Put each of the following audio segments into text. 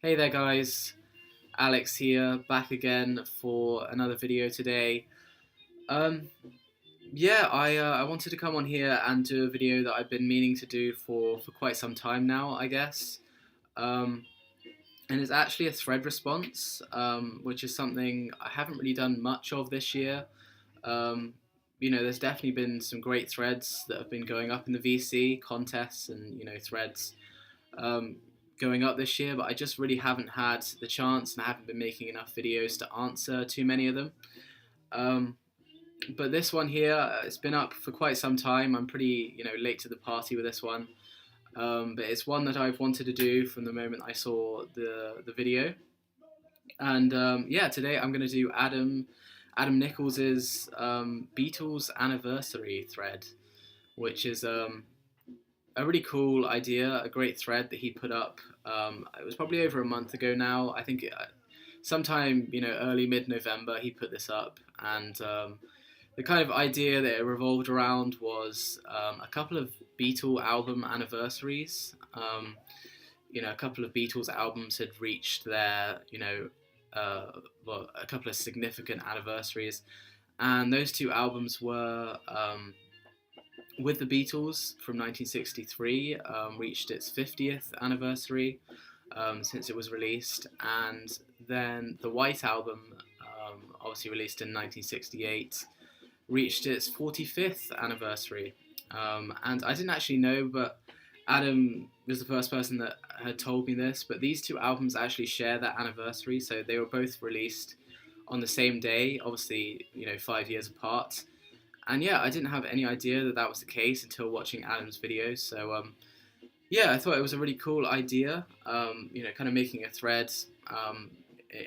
Hey there guys, Alex here, back again for another video today. Um, I wanted to come on here and do a video that I've been meaning to do for quite some time now, I guess. Um, and it's actually a thread response, which is something I haven't really done much of this year. Um, there's definitely been some great threads that have been going up in the VC contests and threads um, going up this year, but I just really haven't had the chance and I haven't been making enough videos to answer too many of them. Um, but this one here, it's been up for quite some time. I'm pretty, late to the party with this one. But it's one that I've wanted to do from the moment I saw the video. And yeah, today I'm going to do Adam Nichols's Beatles anniversary thread, which is a really cool idea, a great thread that he put up. It was probably over a month ago now. I think sometime early mid-November he put this up, and the kind of idea that it revolved around was a couple of Beatle album anniversaries. A couple of Beatles albums had reached their a couple of significant anniversaries, and those two albums were With the Beatles from 1963 reached its 50th anniversary since it was released, and then the White Album, obviously released in 1968, reached its 45th anniversary. And I didn't actually know, but Adam was the first person that had told me this, but these two albums actually share that anniversary, so they were both released on the same day, obviously 5 years apart. And yeah, I didn't have any idea that that was the case until watching Adam's videos. So yeah, I thought it was a really cool idea. Kind of making a thread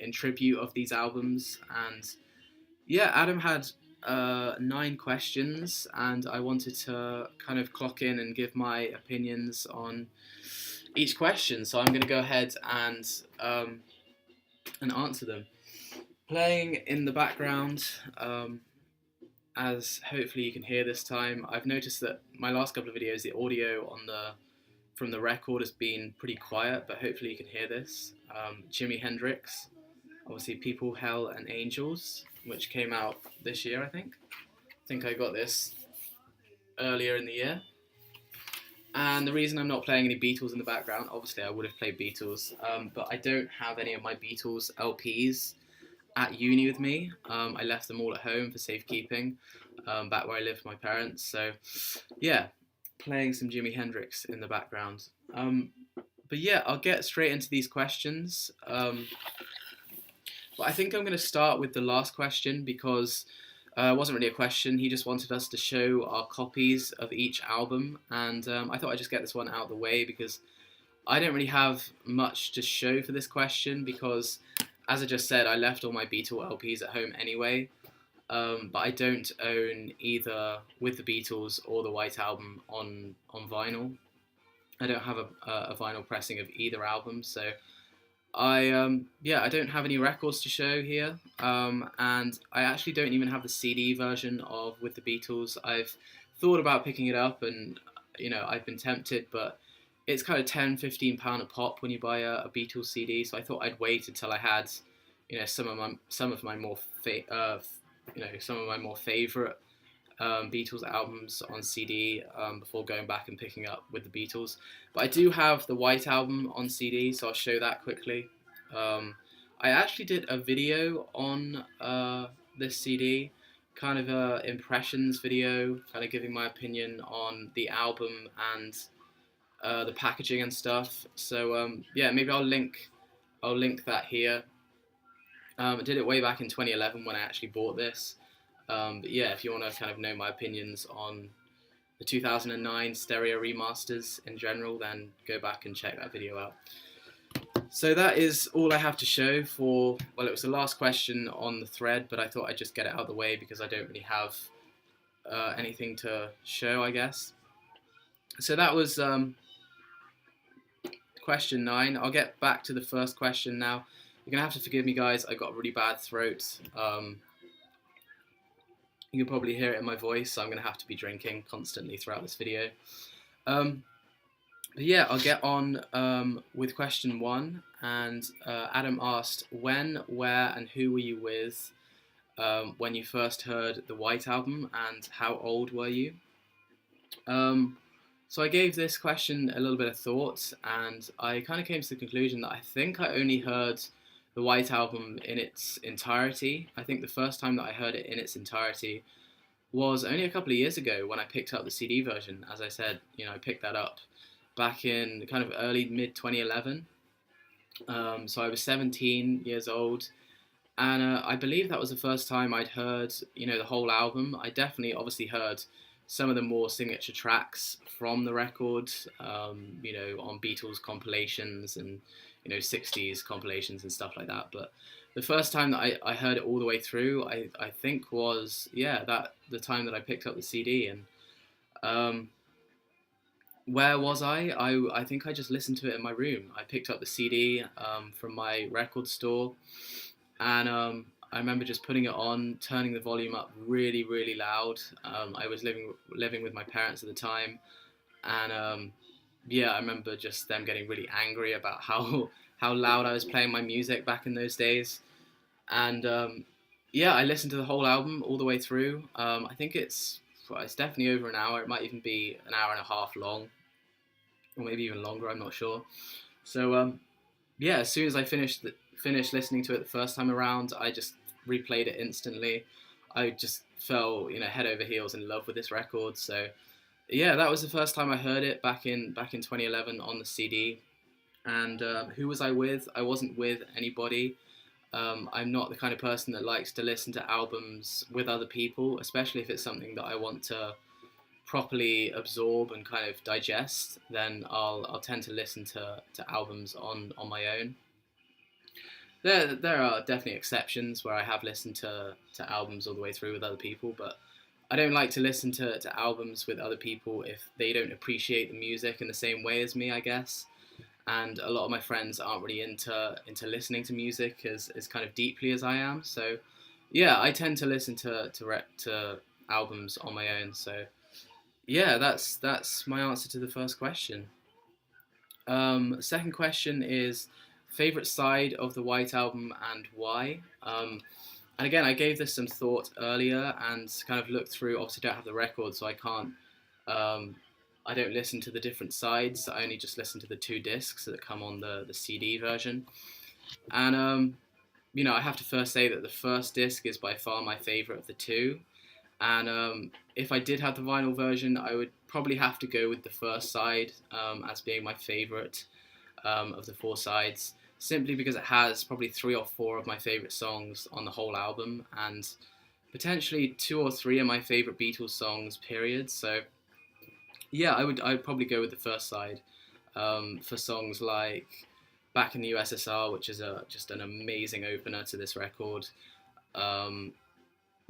in tribute of these albums. And yeah, Adam had 9 questions, and I wanted to kind of clock in and give my opinions on each question. So I'm going to go ahead and answer them. Playing in the background. As hopefully you can hear this time, I've noticed that my last couple of videos, the audio from the record has been pretty quiet, but hopefully you can hear this. Jimi Hendrix, obviously People, Hell and Angels, which came out this year, I think. I think I got this earlier in the year. And the reason I'm not playing any Beatles in the background, obviously I would have played Beatles, but I don't have any of my Beatles LPs at uni with me. I left them all at home for safekeeping, back where I lived with my parents. So yeah, playing some Jimi Hendrix in the background. But yeah, I'll get straight into these questions. But I think I'm going to start with the last question because it wasn't really a question. He just wanted us to show our copies of each album, and I thought I'd just get this one out of the way because I don't really have much to show for this question because, as I just said, I left all my Beatle LPs at home anyway, but I don't own either With the Beatles or the White Album on vinyl. I don't have a vinyl pressing of either album, so I don't have any records to show here, and I actually don't even have the CD version of With the Beatles. I've thought about picking it up, and I've been tempted, but it's kind of £10–15 a pop when you buy a Beatles CD. So I thought I'd wait until I had, some of my more favorite Beatles albums on CD before going back and picking up With the Beatles. But I do have the White Album on CD, so I'll show that quickly. I actually did a video on this CD, kind of a impressions video, kind of giving my opinion on the album and the packaging and stuff. So yeah, maybe I'll link that here. I did it way back in 2011 when I actually bought this. But yeah, if you want to kind of know my opinions on the 2009 stereo remasters in general, then go back and check that video out. So that is all I have to show for, well, it was the last question on the thread, but I thought I'd just get it out of the way because I don't really have anything to show, I guess. So that was question 9. I'll get back to the first question now. You're going to have to forgive me, guys. I got a really bad throat. You can probably hear it in my voice, so I'm going to have to be drinking constantly throughout this video. But yeah, I'll get on with question one. And Adam asked, when, where, and who were you with when you first heard the White Album, and how old were you? Um, so I gave this question a little bit of thought, and I kind of came to the conclusion that I think I only heard the White Album in its entirety. I think the first time that I heard it in its entirety was only a couple of years ago when I picked up the CD version. As I said, I picked that up back in kind of early mid 2011. So I was 17 years old, and I believe that was the first time I'd heard, the whole album. I definitely, obviously, heard some of the more signature tracks from the record, on Beatles compilations and 60s compilations and stuff like that. But the first time that I heard it all the way through, I think was that the time that I picked up the CD. And um, where was I? I think I just listened to it in my room. I picked up the CD from my record store, and I remember just putting it on, turning the volume up really, really loud. I was living with my parents at the time, and I remember just them getting really angry about how how loud I was playing my music back in those days. And I listened to the whole album all the way through. I think it's definitely over an hour. It might even be an hour and a half long, or maybe even longer. I'm not sure. So as soon as I finished listening to it the first time around, I just replayed it instantly. I just fell, head over heels in love with this record. So yeah, that was the first time I heard it back in 2011 on the CD. And who was I with? I wasn't with anybody. I'm not the kind of person that likes to listen to albums with other people, especially if it's something that I want to properly absorb and kind of digest. Then I'll tend to listen to albums on my own. There are definitely exceptions where I have listened to albums all the way through with other people, but I don't like to listen to albums with other people if they don't appreciate the music in the same way as me, I guess. And a lot of my friends aren't really into listening to music as kind of deeply as I am. So yeah, I tend to listen to albums on my own. So yeah, that's my answer to the first question. Second question is favorite side of the White Album and why. And again, I gave this some thought earlier and kind of looked through. Obviously, don't have the record, so I can't. Um, I don't listen to the different sides. I only just listen to the two discs that come on the CD version. And I have to first say that the first disc is by far my favorite of the two. And if I did have the vinyl version, I would probably have to go with the first side as being my favourite of the four sides, simply because it has probably three or four of my favourite songs on the whole album, and potentially two or three of my favourite Beatles songs, period. So yeah, I'd probably go with the first side for songs like Back in the USSR, which is just an amazing opener to this record. Um,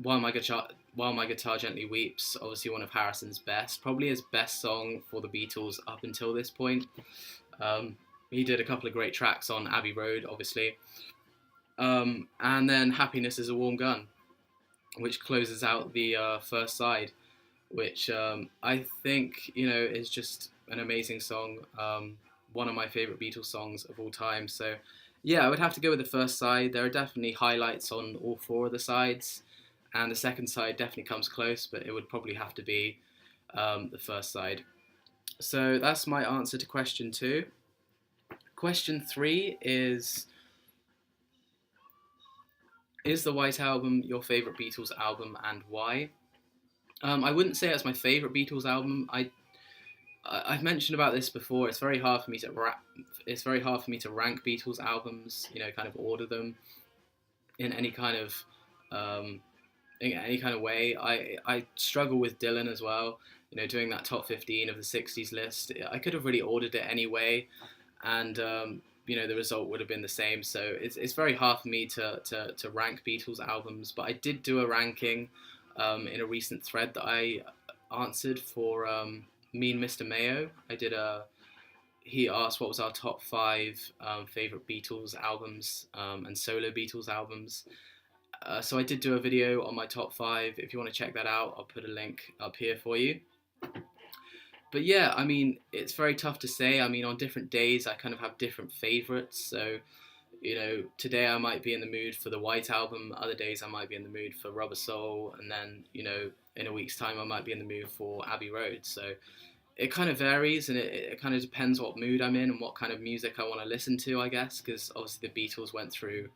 while my guitar gently weeps, obviously one of Harrison's best, probably his best song for the Beatles up until this point. He did a couple of great tracks on Abbey Road, obviously, and then Happiness is a Warm Gun, which closes out the first side, which I think is just an amazing song, one of my favorite Beatles songs of all time. So yeah, I would have to go with the first side. There are definitely highlights on all four of the sides, and the second side definitely comes close, but it would probably have to be the first side. So that's my answer to question two. Question three is the White Album your favourite Beatles album and why? I wouldn't say it's my favourite Beatles album. I've mentioned about this before. It's very hard for me to rank Beatles albums. Kind of order them in any kind of way. I struggle with Dylan as well. Doing that top 15 of the 60s list. I could have really ordered it anyway, and the result would have been the same. So it's very hard for me to rank Beatles albums. But I did do a ranking in a recent thread that I answered for me and Mr. Mayo. He asked what was our top five favorite Beatles albums and solo Beatles albums. So I did do a video on my top five. If you want to check that out, I'll put a link up here for you. But yeah, I mean, it's very tough to say. I mean, on different days, I kind of have different favorites. So, today I might be in the mood for the White Album, other days I might be in the mood for Rubber Soul, and then, in a week's time I might be in the mood for Abbey Road. So it kind of varies, and it kind of depends what mood I'm in and what kind of music I want to listen to, I guess, because obviously the Beatles went through,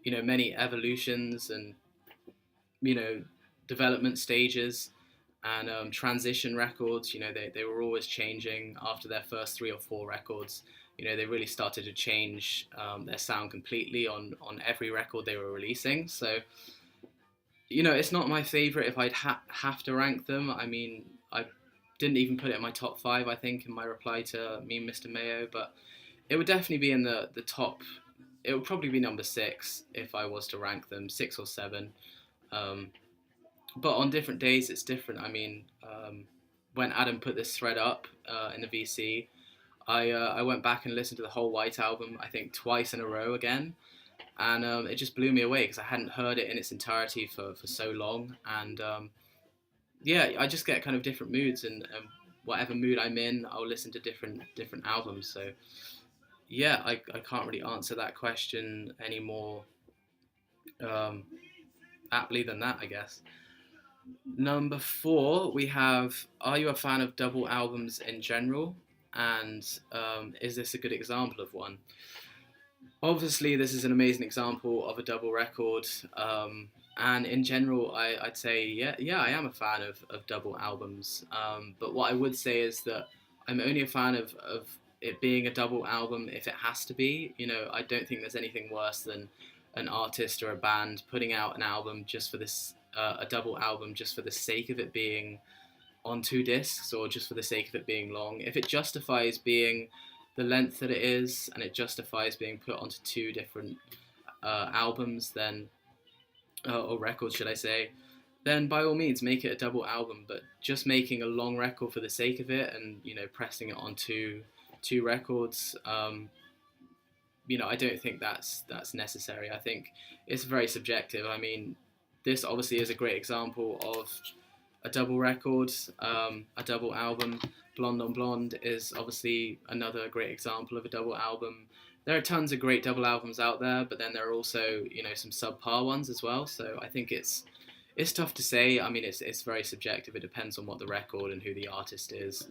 many evolutions and, you know, development stages and transition records. They were always changing after their first three or four records. They really started to change their sound completely on every record they were releasing. So, it's not my favorite if I'd have to rank them. I mean, I didn't even put it in my top five, I think, in my reply to me and Mr. Mayo, but it would definitely be in the top. It would probably be number six if I was to rank them, six or seven. Um, but on different days, it's different. I mean, when Adam put this thread up in the VC, I went back and listened to the whole White Album, I think twice in a row again, and it just blew me away because I hadn't heard it in its entirety for so long. And yeah, I just get kind of different moods, and whatever mood I'm in, I'll listen to different albums. So yeah, I can't really answer that question any more um, aptly than that, I guess. Number four, we have: are you a fan of double albums in general? And is this a good example of one? Obviously, this is an amazing example of a double record. And in general, I'd say, yeah, I am a fan of double albums. But what I would say is that I'm only a fan of it being a double album if it has to be. I don't think there's anything worse than an artist or a band putting out an album just for this, a double album just for the sake of it being on two discs or just for the sake of it being long. If it justifies being the length that it is and it justifies being put onto two different albums, then or records, should I say, then by all means make it a double album. But just making a long record for the sake of it and pressing it onto two records, I don't think that's necessary. I think it's very subjective. I mean, this obviously is a great example of a double record, a double album. Blonde on Blonde is obviously another great example of a double album. There are tons of great double albums out there, but then there are also some subpar ones as well. So I think it's tough to say. I mean, it's very subjective. It depends on what the record and who the artist is.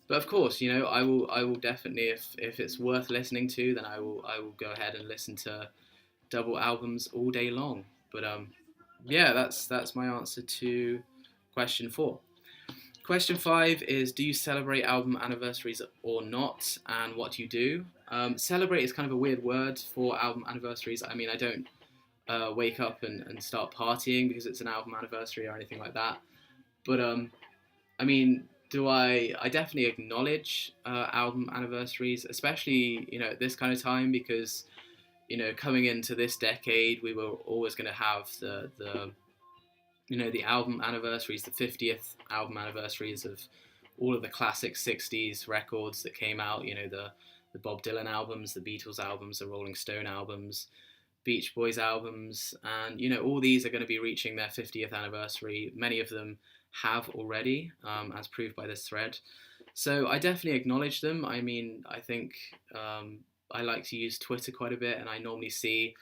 But of course, I will definitely, if it's worth listening to, then I will go ahead and listen to double albums all day long. But yeah, that's my answer to question 4. Question 5 is: do you celebrate album anniversaries or not, and what do you do? Celebrate is kind of a weird word for album anniversaries. I mean, I don't wake up and start partying because it's an album anniversary or anything like that. But I mean, I definitely acknowledge album anniversaries, especially at this kind of time, because coming into this decade, we were always going to have the album anniversaries, the 50th album anniversaries of all of the classic 60s records that came out, the Bob Dylan albums, the Beatles albums, the Rolling Stone albums, Beach Boys albums, and all these are going to be reaching their 50th anniversary. Many of them have already, as proved by this thread. So I definitely acknowledge them. I mean, I think I like to use Twitter quite a bit, and I normally see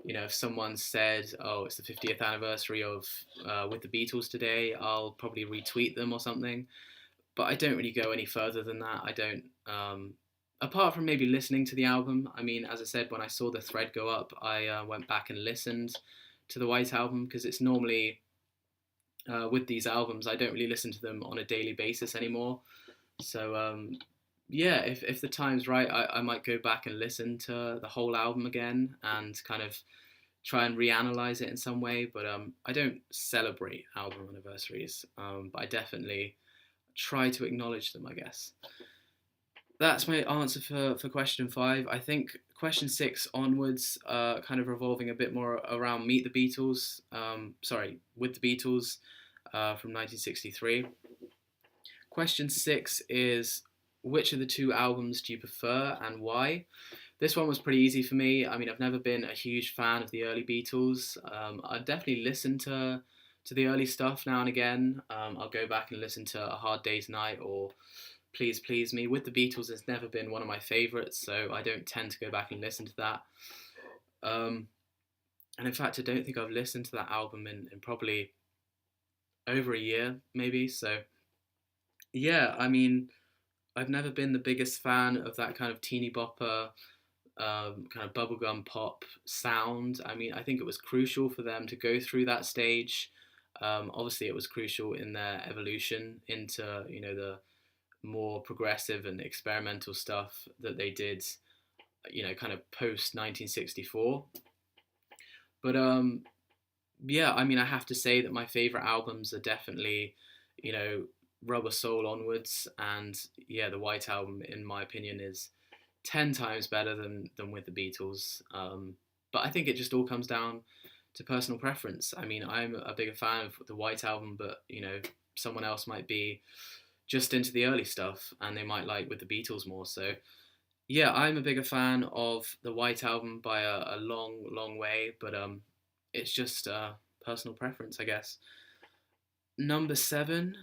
if someone said, oh, it's the 50th anniversary of With the Beatles today, I'll probably retweet them or something. But I don't really go any further than that. I don't, apart from maybe listening to the album. I mean, as I said, when I saw the thread go up, I went back and listened to the White Album, because it's normally, with these albums, I don't really listen to them on a daily basis anymore. So yeah, if the time's right, I might go back and listen to the whole album again and kind of try and reanalyze it in some way. But I don't celebrate album anniversaries, but I definitely try to acknowledge them, I guess. That's my answer for question 5. I think question 6 onwards, kind of revolving a bit more around With the Beatles, from 1963. Question 6 is: which of the two albums do you prefer and why? This one was pretty easy for me. I mean, I've never been a huge fan of the early Beatles. I definitely listen to the early stuff now and again. I'll go back and listen to A Hard Day's Night or Please Please Me. With the Beatles, it's never been one of my favourites, so I don't tend to go back and listen to that. And in fact, I don't think I've listened to that album in probably over a year, maybe. So yeah, I mean, I've never been the biggest fan of that kind of teeny bopper, kind of bubblegum pop sound. I mean, I think it was crucial for them to go through that stage. Obviously, it was crucial in their evolution into, you know, the more progressive and experimental stuff that they did, you know, kind of post 1964. But yeah, I mean, I have to say that my favorite albums are definitely, you know, Rubber Soul onwards, and yeah, the White Album, in my opinion, is 10 times better than with the Beatles. But I think it just all comes down to personal preference. I mean, I'm a bigger fan of the White Album, but you know, someone else might be just into the early stuff, and they might like with the Beatles more. So yeah, I'm a bigger fan of the White Album by a long, long way. But it's just personal preference, I guess. Number seven,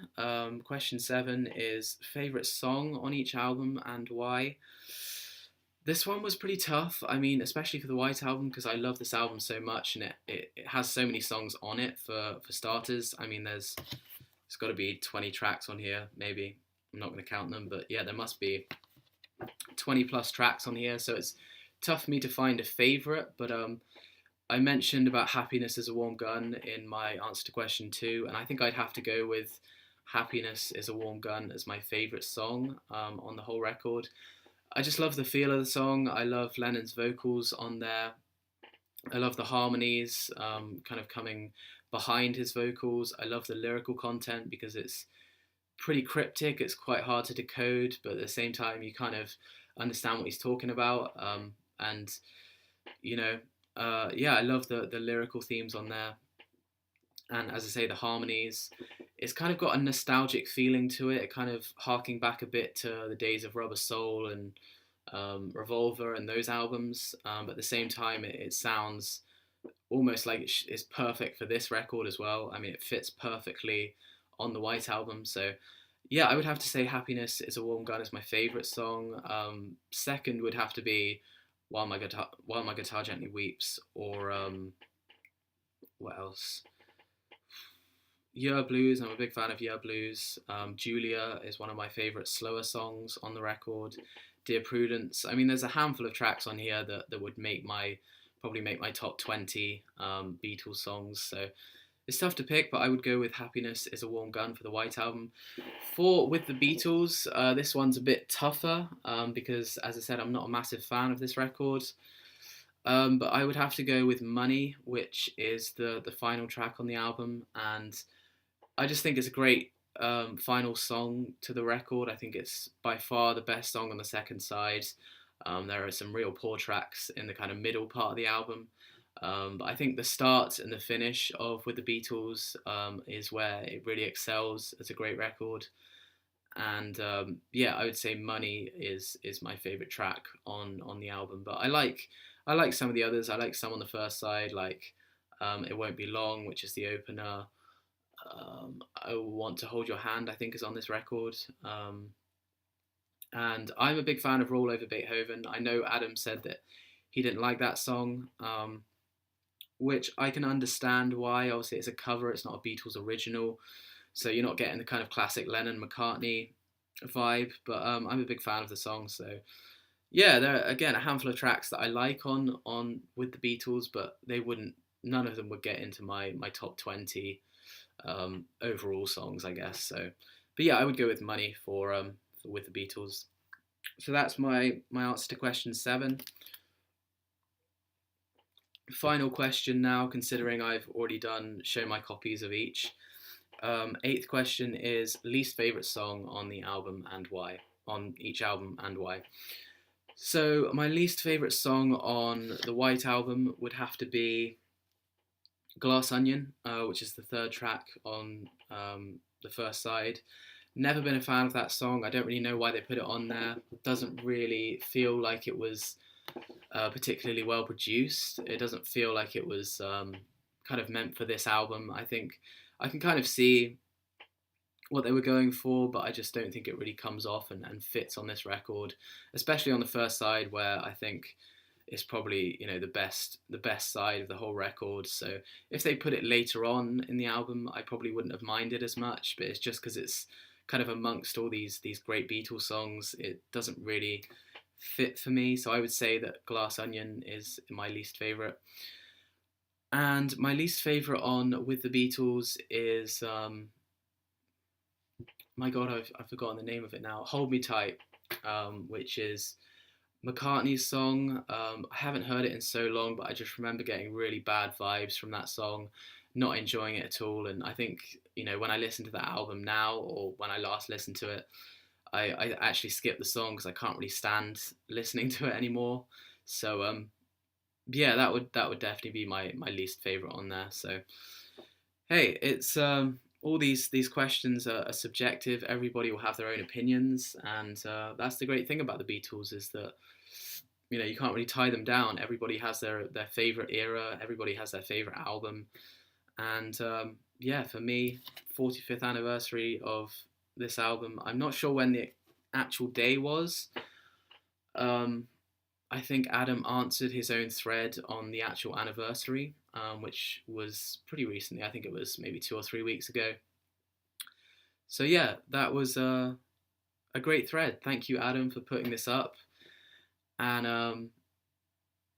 question seven is favorite song on each album and why. This one was pretty tough. I mean, especially for the White Album, because I love this album so much, and it has so many songs on it for starters. I mean, there's got to be 20 tracks on here, maybe. I'm not going to count them, but yeah, there must be 20 plus tracks on here, so it's tough for me to find a favourite. But I mentioned about Happiness is a Warm Gun in my answer to question two, and I think I'd have to go with Happiness is a Warm Gun as my favourite song on the whole record. I just love the feel of the song. I love Lennon's vocals on there. I love the harmonies kind of coming behind his vocals. I love the lyrical content because it's pretty cryptic. It's quite hard to decode, but at the same time, you kind of understand what he's talking about. And, you know, yeah, I love the lyrical themes on there. And as I say, the harmonies, it's kind of got a nostalgic feeling to it, kind of harking back a bit to the days of Rubber Soul and Revolver and those albums. But at the same time, it sounds almost like it's perfect for this record as well. I mean, it fits perfectly on the White Album. So yeah, I would have to say Happiness is a Warm Gun is my favourite song. Second would have to be While My Guitar Gently Weeps, or what else? Year Blues, I'm a big fan of Year Blues. Julia is one of my favourite slower songs on the record. Dear Prudence. I mean, there's a handful of tracks on here that would probably make my top 20 Beatles songs. So it's tough to pick, but I would go with Happiness is a Warm Gun for the White Album. With the Beatles, this one's a bit tougher because, as I said, I'm not a massive fan of this record. But I would have to go with Money, which is the final track on the album, and I just think it's a great final song to the record. I think it's by far the best song on the second side. There are some real poor tracks in the kind of middle part of the album. But I think the start and the finish of With the Beatles is where it really excels as a great record. And yeah, I would say Money is my favourite track on the album. But I like some of the others. I like some on the first side, like It Won't Be Long, which is the opener. I Want to Hold Your Hand, I think, is on this record. And I'm a big fan of Roll Over Beethoven. I know Adam said that he didn't like that song, which I can understand why. Obviously, it's a cover, it's not a Beatles original, so you're not getting the kind of classic Lennon-McCartney vibe, but I'm a big fan of the song, so yeah, there are, again, a handful of tracks that I like on With the Beatles, but none of them would get into my top 20 overall songs, I guess. So, but yeah, I would go with Money for With the Beatles. So that's my answer to question 7. Final question now, considering I've already shown my copies of each. 8th question is least favourite song on the album and why. On each album and why. So my least favourite song on the White Album would have to be Glass Onion, which is the 3rd track on the first side. Never been a fan of that song. I don't really know why they put it on there. It doesn't really feel like it was particularly well produced. It doesn't feel like it was kind of meant for this album. I think I can kind of see what they were going for, but I just don't think it really comes off and fits on this record, especially on the first side where I think it's probably, you know, the best side of the whole record. So if they put it later on in the album, I probably wouldn't have minded as much, but it's just because it's kind of amongst all these great Beatles songs, it doesn't really fit for me. So I would say that Glass Onion is my least favorite. And my least favorite on With the Beatles is my God, I've forgotten the name of it now. Hold Me Tight, which is McCartney's song. I haven't heard it in so long, but I just remember getting really bad vibes from that song, not enjoying it at all. And I think, you know, when I listen to that album now, or when I last listened to it, I actually skip the song because I can't really stand listening to it anymore. So yeah, that would definitely be my least favorite on there. So hey, it's all these questions are subjective. Everybody will have their own opinions, and that's the great thing about the Beatles is that, you know, you can't really tie them down. Everybody has their favorite era. Everybody has their favorite album, and yeah, for me, 45th anniversary of this album. I'm not sure when the actual day was. Um, I think Adam answered his own thread on the actual anniversary, which was pretty recently. I think it was maybe 2 or 3 weeks ago. So yeah, that was a great thread. Thank you, Adam, for putting this up, and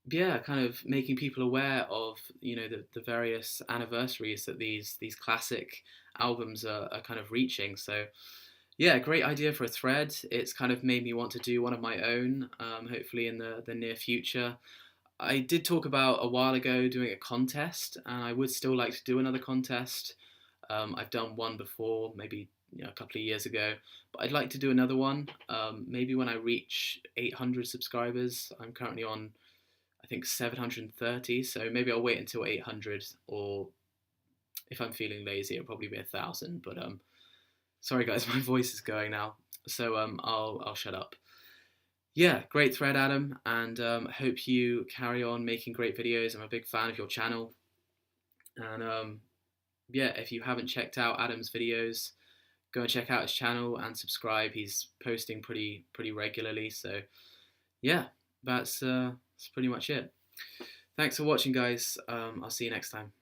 yeah, kind of making people aware of, you know, the various anniversaries that these classic albums are kind of reaching. So yeah, great idea for a thread. It's kind of made me want to do one of my own, hopefully in the near future. I did talk about a while ago doing a contest, and I would still like to do another contest. I've done one before, maybe, you know, a couple of years ago, but I'd like to do another one. Maybe when I reach 800 subscribers. I'm currently on, I think, 730, so maybe I'll wait until 800, or if I'm feeling lazy, it'll probably be 1,000. But sorry guys, my voice is going now, so I'll shut up. Yeah, great thread, Adam, and hope you carry on making great videos. I'm a big fan of your channel, and yeah, if you haven't checked out Adam's videos, go and check out his channel and subscribe. He's posting pretty regularly, so yeah, that's pretty much it. Thanks for watching, guys. I'll see you next time.